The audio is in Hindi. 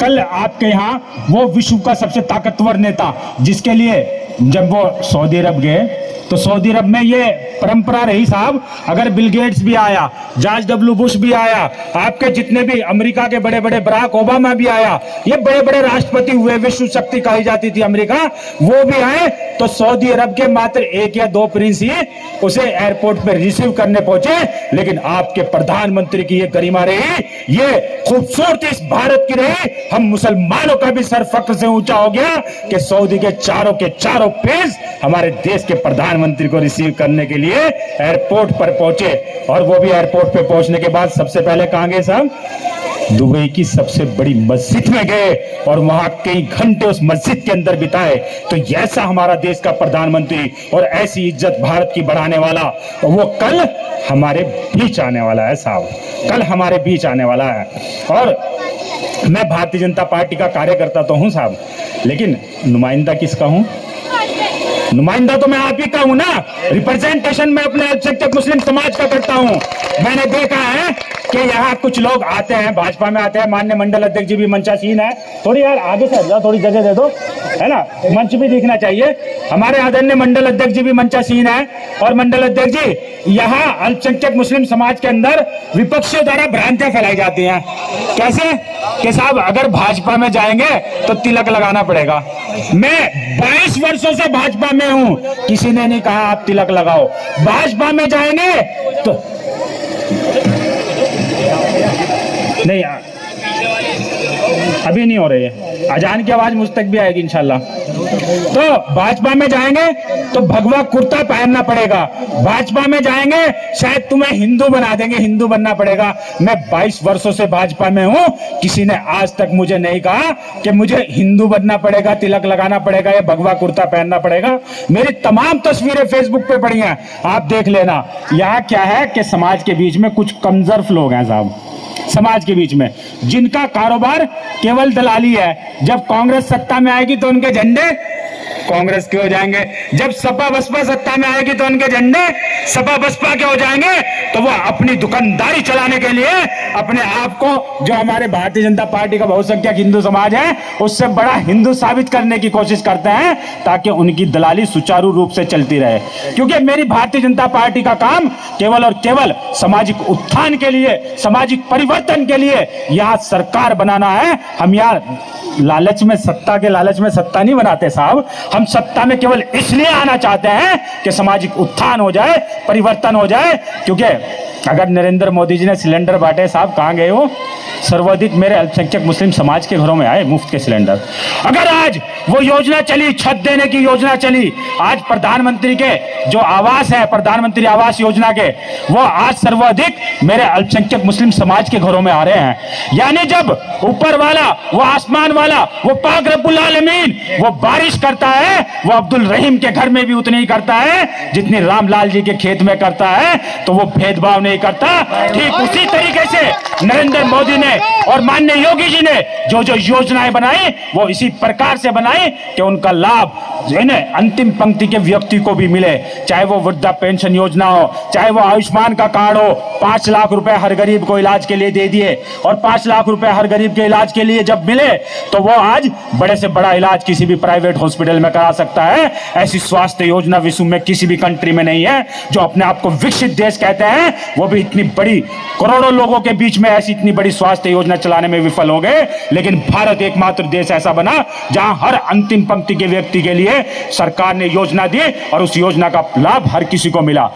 कल आपके यहाँ वो विश्व का सबसे ताकतवर नेता, जिसके लिए जब वो सऊदी अरब गए तो सऊदी अरब में ये परंपरा रही साहब, अगर बिल गेट्स भी आया, जॉर्ज डब्ल्यू बुश भी आया, आपके जितने भी अमेरिका के बड़े बड़े बराक ओबामा भी आया, ये बड़े बड़े राष्ट्रपति हुए, विश्व शक्ति कही जाती थी अमेरिका, वो भी आए तो सऊदी अरब के मात्र 1 या 2 प्रिंस ही उसे एयरपोर्ट पर रिसीव करने पहुंचे। लेकिन आपके प्रधानमंत्री की ये गरिमा रही, ये खूबसूरती इस भारत की रही, हम मुसलमानों का भी सर फख्र से ऊंचा हो गया कि सऊदी के चारों प्रिंस हमारे देश के प्रधानमंत्री को रिसीव करने के लिए एयरपोर्ट पर पहुंचे। और वो भी एयरपोर्ट पे पहुंचने के बाद सबसे पहले कहां गए साहब? दुबई की सबसे बड़ी मस्जिद में गए और वहां कई घंटे उस मस्जिद के अंदर बिताए। तो ऐसा हमारा देश का प्रधानमंत्री और ऐसी इज्जत भारत की बढ़ाने वाला, वो कल हमारे बीच आने वाला है साहब, कल हमारे बीच आने वाला है। और मैं भारतीय जनता पार्टी का कार्यकर्ता तो हूं साहब, लेकिन नुमाइंदा किसका हूं? नुमाइंदा तो मैं आप ही का हूं ना, रिप्रेजेंटेशन मैं अपने अल्पसंख्यक मुस्लिम समाज का करता हूं। मैंने देखा है कि यहाँ कुछ लोग आते हैं, भाजपा में आते हैं, माननीय मंडल अध्यक्ष जी भी मंचासीन है, थोड़ी यार आगे से हट जाओ, थोड़ी जगह दे दो, है ना, मंच भी दिखना चाहिए। हमारे आदरणीय मंडल अध्यक्ष जी भी मंचासीन है। और मंडल अध्यक्ष जी, यहाँ अल्पसंख्यक मुस्लिम समाज के अंदर विपक्षियों द्वारा भ्रांतियां फैलाई जाती हैं। कैसे कि साहब अगर भाजपा में जाएंगे तो तिलक लगाना पड़ेगा। मैं 22 वर्षों से भाजपा में हूं, किसी ने नहीं कहा आप तिलक लगाओ। भाजपा में जाएंगे तो नहीं, अभी नहीं हो रही है, अजान की आवाज मुझ तक भी आएगी इंशाल्लाह। तो भाजपा में जाएंगे तो भगवा कुर्ता पहनना पड़ेगा। भाजपा में जाएंगे शायद तुम्हें हिंदू बना देंगे, हिंदू बनना पड़ेगा। मैं 22 वर्षों से भाजपा में हूं, किसी ने आज तक मुझे नहीं कहा कि मुझे हिंदू बनना पड़ेगा, तिलक लगाना पड़ेगा या भगवा कुर्ता पहनना पड़ेगा। मेरी तमाम तस्वीरें फेसबुक पे पड़ी हैं, आप देख लेना। यहाँ क्या है कि समाज के बीच में कुछ कमजोर लोग हैं साहब, समाज के बीच में जिनका कारोबार केवल दलाली है। जब कांग्रेस सत्ता में आएगी तो उनके झंडे कांग्रेस के हो जाएंगे, जब सपा बसपा सत्ता में आएगी तो उनके झंडे सपा बसपा के हो जाएंगे। तो वो अपनी दुकानदारी चलाने के लिए अपने आप को, जो हमारे भारतीय जनता पार्टी का बहुसंख्यक हिंदू समाज है, उससे बड़ा हिंदू साबित करने की कोशिश करते हैं ताकि उनकी दलाली सुचारू रूप से चलती रहे। क्योंकि मेरी भारतीय जनता पार्टी का काम केवल और केवल सामाजिक उत्थान के लिए, सामाजिक परिवर्तन के लिए यहाँ सरकार बनाना है। हम यार लालच में, सत्ता के लालच में सत्ता नहीं बनाते साहब, हम सत्ता में केवल इसलिए आना चाहते हैं कि सामाजिक उत्थान हो जाए, परिवर्तन हो जाए। क्योंकि अगर नरेंद्र मोदी जी ने सिलेंडर बांटे साहब, कहां गए वो? सर्वाधिक मेरे अल्पसंख्यक मुस्लिम समाज के घरों में आए मुफ्त के सिलेंडर। अगर आज वो योजना चली, छत देने की योजना चली, आज प्रधानमंत्री के जो आवास है, प्रधानमंत्री आवास योजना के, वो आज सर्वाधिक मेरे अल्पसंख्यक मुस्लिम समाज के घरों में आ रहे हैं। यानी जब ऊपर वाला, वो आसमान वाला, वो पाक रब्बुल आलमीन वो बारिश करता है, वो अब्दुल रहीम के घर में भी उतनी ही करता है जितनी रामलाल जी के खेत में करता है। तो वो भेदभाव नहीं करता। ठीक उसी तरीके से नरेंद्र मोदी ने और माननीय योगी जी ने जो जो योजनाएं बनाई, वो इसी प्रकार से बनाई कि उनका लाभ अंतिम पंक्ति के व्यक्ति को भी मिले। चाहे वो वृद्धा पेंशन योजना हो, चाहे वो आयुष्मान का कार्ड हो, 5 लाख रुपए हर गरीब को इलाज के लिए दे दिए। और 5 लाख रुपए हर गरीब के इलाज के लिए जब मिले तो वो आज बड़े से बड़ा इलाज किसी भी प्राइवेट हॉस्पिटल में करा सकता है। ऐसी स्वास्थ्य योजना विश्व में किसी भी कंट्री में नहीं है। जो अपने आप को विकसित देश कहते हैं, वो भी इतनी बड़ी, करोड़ों लोगों के बीच में ऐसी इतनी बड़ी स्वास्थ्य योजना चलाने में विफल हो गए। लेकिन भारत एकमात्र देश ऐसा बना जहां हर अंतिम पंक्ति के व्यक्ति के लिए सरकार ने योजना दी और उस योजना का लाभ हर किसी को मिला।